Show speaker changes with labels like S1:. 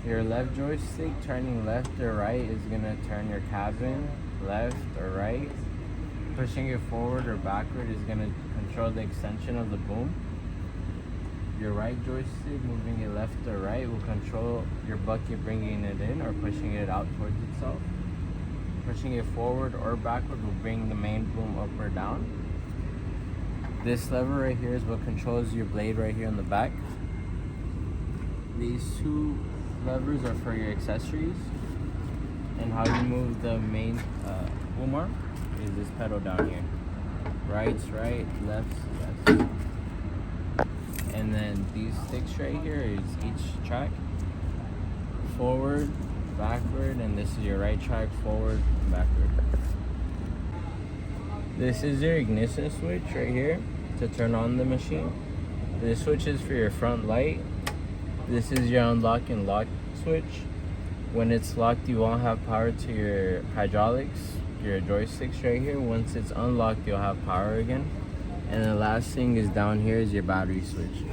S1: Your left joystick turning left or right is gonna turn your cabin left or right. Pushing it forward or backward is gonna control the extension of the boom. Your right joystick moving it left or right will control your bucket bringing it in or pushing it out towards itself. Pushing it forward or backward will bring the main boom up or down. This lever right here is what controls your blade right here on the back. These two levers are for your accessories, and how you move the main boom arm is this pedal down here. Right's right, left's left. And then these sticks right here is each track. Forward, backward, and this is your right track, forward, backward. This is your ignition switch right here to turn on the machine. This switch is for your front light. This is your unlock and lock switch. When it's locked, you won't have power to your hydraulics, your joysticks right here. Once it's unlocked, you'll have power again. And the last thing is down here is your battery switch.